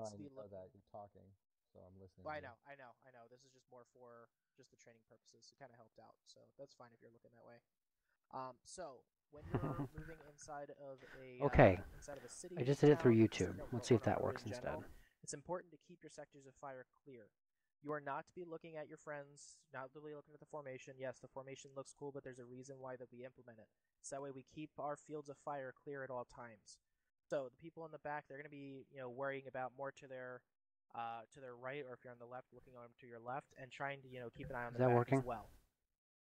wants to be know that you're talking, so I'm listening. Well, to you. I know. This is just more for just the training purposes. It kind of helped out, so that's fine if you're looking that way. So when you're moving inside of Okay. a city, I just did it through town, YouTube. or, Let's see if or, that or works in instead. general, it's important to keep your sectors of fire clear. You are not to be looking at your friends, not to be looking at the formation. Yes, the formation looks cool, but there's a reason why that we implement it. So that way we keep our fields of fire clear at all times. So the people in the back, they're going to be, worrying about more to their right, or if you're on the left, looking on to your left, and trying to, keep an eye on the Is that back working? as well.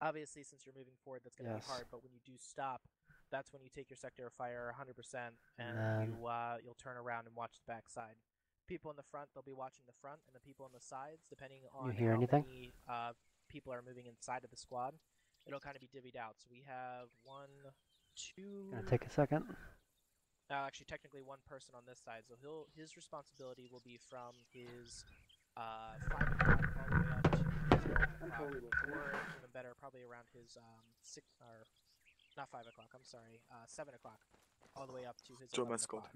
Obviously, since you're moving forward, that's going to be Yes. hard. But when you do stop, that's when you take your sector of fire 100%, and then- you'll turn around and watch the back side. People in the front, they'll be watching the front, and the people on the sides, depending on hear how anything? many people are moving inside of the squad, it'll kind of be divvied out. So we have 1, 2. Gonna take a second. Actually, technically, one person on this side. So his responsibility will be from his 5 o'clock all the way up to his or even better, probably around his 6 or not 5 o'clock. I'm sorry, 7 o'clock, all the way up to his 11 o'clock.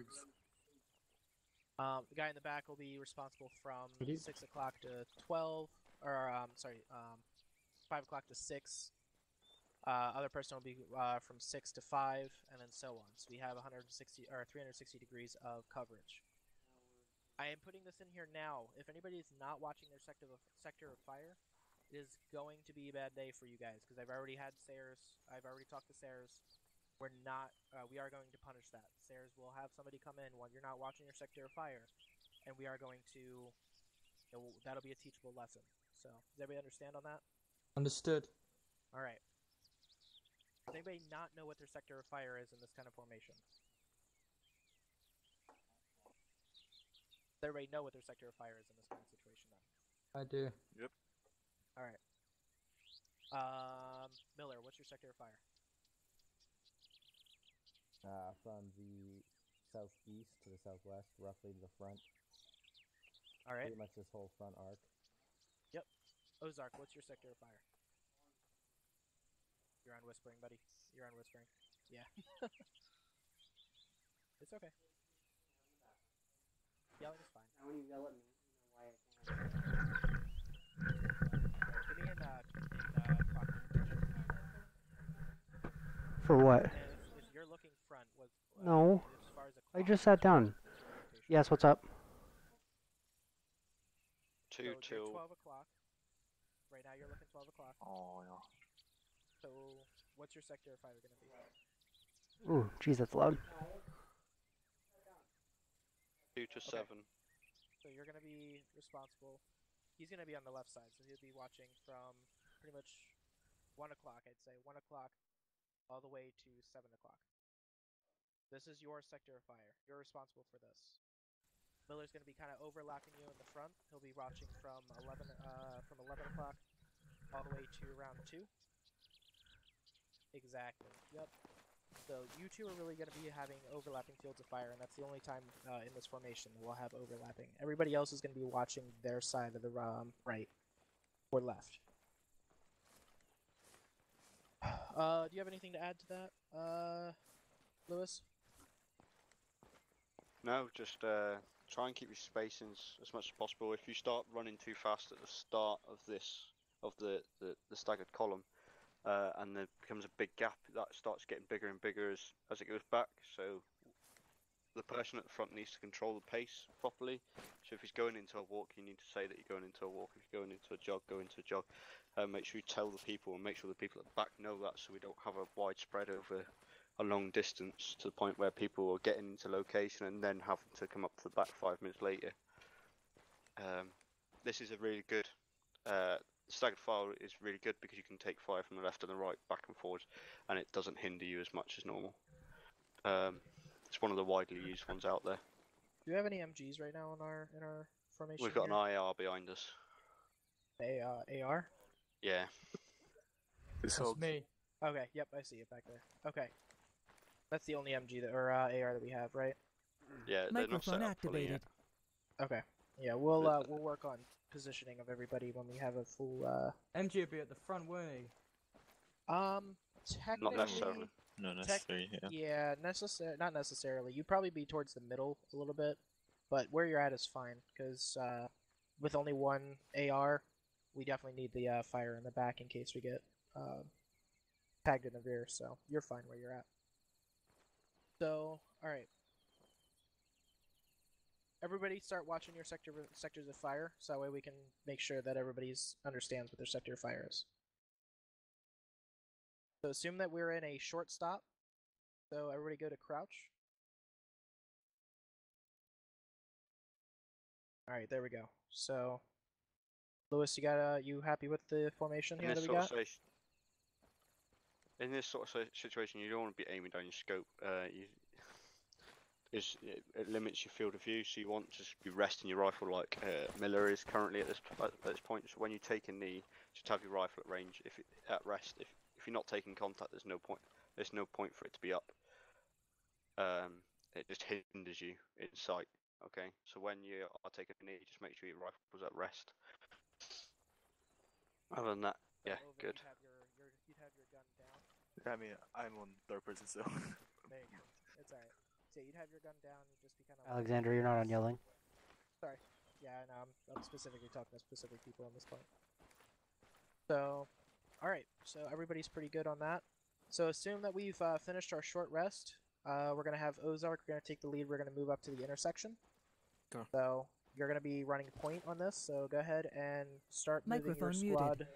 The guy in the back will be responsible from 6 o'clock to 12, or 5 o'clock to 6. Other person will be from 6 to 5, and then so on. So we have 160 or 360 degrees of coverage. I am putting this in here now. If anybody is not watching their sector of fire, it is going to be a bad day for you guys, because I've already had Sayers. I've already talked to Sayers. We are going to punish that. Sayers will have somebody come in when you're not watching your sector of fire, and we are going to, that'll be a teachable lesson. So, does everybody understand on that? Understood. All right. Does anybody not know what their sector of fire is in this kind of formation? Does everybody know what their sector of fire is in this kind of situation then? I do. Yep. All right. Miller, what's your sector of fire? From the southeast to the southwest, roughly to the front. All right. Pretty much this whole front arc. Yep. Ozark, what's your sector of fire? You're on whispering, buddy. You're on whispering. Yeah. It's okay. Yelling is fine. Now when you yell at me, you know why I Give me in clock. For what? If you're looking front, No. as far as I just sat down. Yes, what's up? 2 till 12 o'clock. Right now you're looking 12 o'clock. Oh yeah. So what's your sector of fire going to be? Ooh, jeez, that's loud. 2 to 7. So you're going to be responsible. He's going to be on the left side, so he'll be watching from pretty much 1 o'clock, I'd say. 1 o'clock all the way to 7 o'clock. This is your sector of fire. You're responsible for this. Miller's going to be kind of overlapping you in the front. He'll be watching from 11 o'clock all the way to around 2. Exactly. Yep. So you two are really going to be having overlapping fields of fire, and that's the only time in this formation that we'll have overlapping. Everybody else is going to be watching their side of the right or left. Do you have anything to add to that, Lewis? No, just try and keep your spacings as much as possible. If you start running too fast at the start of the staggered column, and there becomes a big gap, that starts getting bigger and bigger as it goes back. So the person at the front needs to control the pace properly. So if he's going into a walk, you need to say that you're going into a walk. If you're going into a jog, go into a jog. Make sure you tell the people, and make sure the people at the back know that, so we don't have a wide spread over a long distance to the point where people are getting into location and then having to come up to the back 5 minutes later. This is a really good staggered file is really good because you can take fire from the left and the right, back and forwards, and it doesn't hinder you as much as normal. It's one of the widely used ones out there. Do you have any MGs right now in our formation? We've got an IR behind us. AR? Yeah. That's me. Okay, yep, I see it back there. Okay. That's the only MG that, or AR that we have, right? Yeah, they're not set Microphone up fully activated. yet. Okay. Yeah, we'll work on positioning of everybody when we have a full MG would be at the front, won't he? Technically, Not necessarily. Not necessarily, yeah. Yeah, not necessarily. You'd probably be towards the middle a little bit. but where you're at is fine because with only one AR, we definitely need the fire in the back in case we get tagged in the rear. So you're fine where you're at. So all right, everybody, start watching your sectors of fire, so that way we can make sure that everybody's understands what their sector of fire is. So assume that we're in a short stop. So everybody go to crouch. All right, there we go. So, Lewis, you happy with the formation here that we got? In this sort of situation, you don't want to be aiming down your scope. It limits your field of view, so you want to just be resting your rifle like Miller is currently at this point. So when you take a knee, just have your rifle at range. At rest, if you're not taking contact, there's no point. There's no point for it to be up. It just hinders you in sight. Okay, so when you are taking a knee, just make sure your rifle's at rest. Other than that, So yeah, Ovid, good. You'd have your gun down. I mean, I'm on third person, so. There you go. It's alright. So you'd have your gun down. You'd just be kind of. Alexander, you're not on yelling. Sorry. Yeah, no, I'm specifically talking to specific people on this point. So, all right. So everybody's pretty good on that. So assume that we've finished our short rest. We're gonna have Ozark. We're gonna take the lead. We're gonna move up to the intersection. Go. So you're gonna be running point on this. So go ahead and start moving your Microphone squad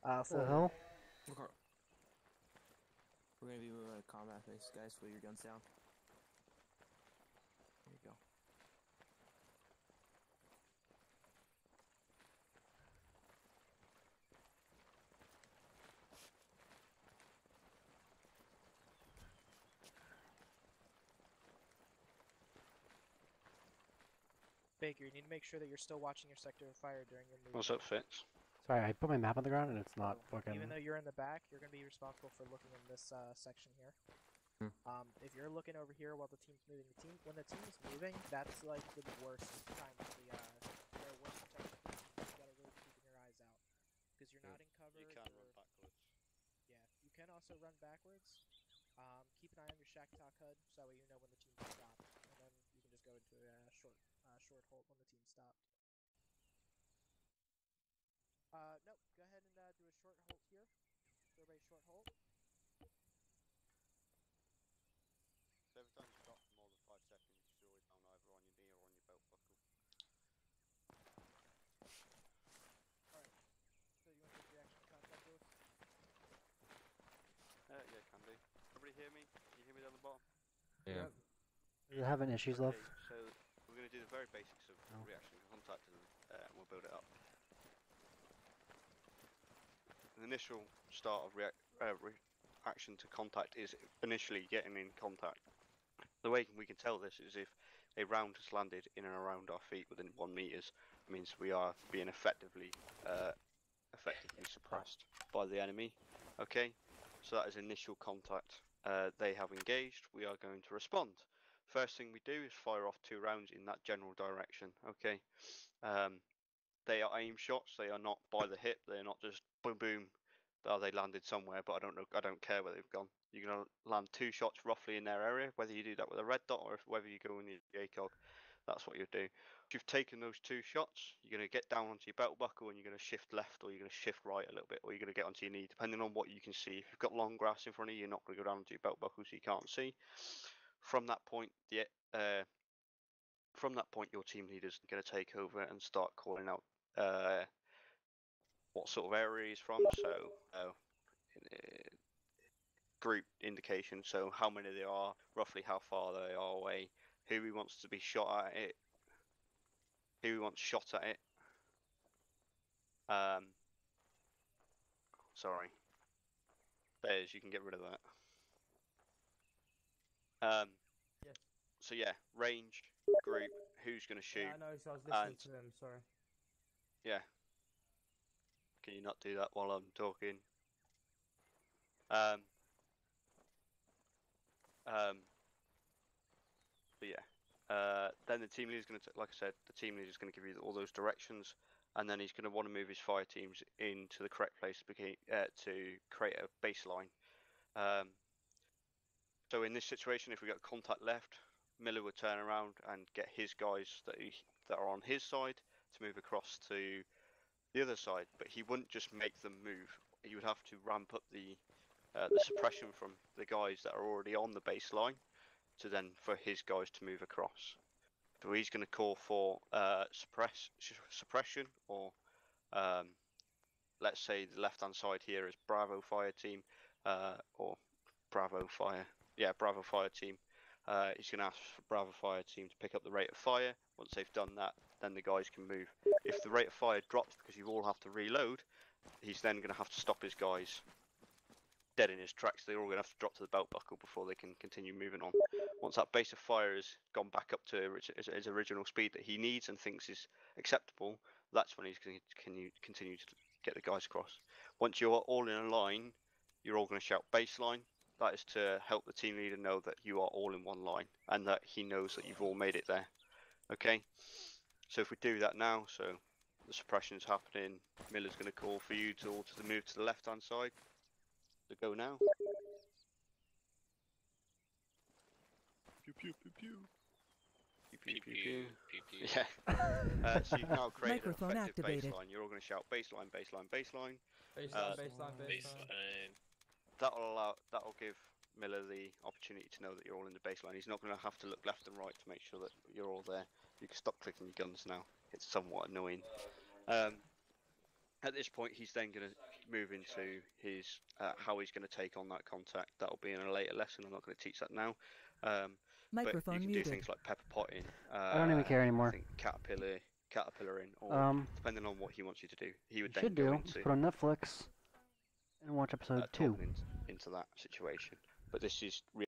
What the forward. hell? Okay. We're gonna do combat phase, guys. Put your guns down. There you go. Baker, you need to make sure that you're still watching your sector of fire during your movement. What's up, Fitz? Sorry, I put my map on the ground and it's not So, fucking. even though you're in the back, you're going to be responsible for looking in this section here. If you're looking over here while the team's moving, when the team's moving, that's like the worst time of their worst protection. You gotta really keep your eyes out because you're not in cover. You can run backwards. Yeah, you can also run backwards. Keep an eye on your shack talk HUD so that way you know when the team stopped, and then you can just go into a short halt when the team stopped. No, go ahead and do a short halt here. So everybody short halt. So every time you stop for more than 5 seconds, you should always down either on your knee or on your belt buckle. Alright. So you want to take reaction to contact, Lewis? Yeah, can do. Everybody hear me? Can you hear me down the bottom? Yeah. Are you having issues, love? Okay, so we're going to do the very basics of No. reaction to contact, and we'll build it up. The initial start of reaction to contact is initially getting in contact. The way we can tell this is if a round has landed in and around our feet within 1 meters, means we are being effectively suppressed by the enemy. Okay, so that is initial contact. They have engaged. We are going to respond. First thing we do is fire off 2 rounds in that general direction. Okay, they are aim shots. They are not by the hip. They are not just boom boom. They landed somewhere, but I don't know. I don't care where they've gone. You're gonna land 2 shots roughly in their area. Whether you do that with a red dot or whether you go in the ACOG, that's what you do. If you've taken those 2 shots, you're gonna get down onto your belt buckle and you're gonna shift left or you're gonna shift right a little bit, or you're gonna get onto your knee, depending on what you can see. If you've got long grass in front of you, you're not gonna go down onto your belt buckle, so you can't see. From that point, your team leader's gonna take over and start calling out what sort of area he's from. So group indication, so how many there are, roughly how far they are away, who he wants to be shot at it, who he wants shot at it. Sorry. There's, you can get rid of that. Yes. So yeah, range, group, who's going to shoot. Yeah, I know, so I was listening to him, sorry. Yeah. Can you not do that while I'm talking? But yeah. Then the team leader's going to, like I said, the team leader's going to give you all those directions, and then he's going to want to move his fire teams into the correct place to create a baseline. So in this situation, if we got contact left, Miller would turn around and get his guys that are on his side to move across to the other side, but he wouldn't just make them move. He would have to ramp up the suppression from the guys that are already on the baseline to then for his guys to move across. So he's going to call for suppression, or let's say the left-hand side here is Bravo Fire Team, or Bravo Fire Team. He's going to ask for Bravo Fire Team to pick up the rate of fire. Once they've done that, then the guys can move. If the rate of fire drops because you all have to reload, he's then going to have to stop his guys dead in his tracks. They're all going to have to drop to the belt buckle before they can continue moving on. Once that base of fire has gone back up to his original speed that he needs and thinks is acceptable, that's when he's going to continue to get the guys across. Once you're all in a line, you're all going to shout baseline. That is to help the team leader know that you are all in one line and that he knows that you've all made it there. Okay, so if we do that now, so the suppression's happening, Miller's going to call for you to all to move to the left-hand side. To go now. Pew pew pew pew. Pew pew pew pew. Pew. Yeah. So you've now created an effective baseline. You're all going to shout baseline, baseline, baseline. Baseline. That'll give Miller the opportunity to know that you're all in the baseline. He's not going to have to look left and right to make sure that you're all there. You can stop clicking your guns now. It's somewhat annoying. At this point, he's then going to move into his how he's going to take on that contact. That'll be in a later lesson. I'm not going to teach that now. But you can do things like pepper potting. I don't even care anymore. I think caterpillaring, or depending on what he wants you to do. He would then Should go do. into Put on Netflix and watch episode 2. into that situation. But this is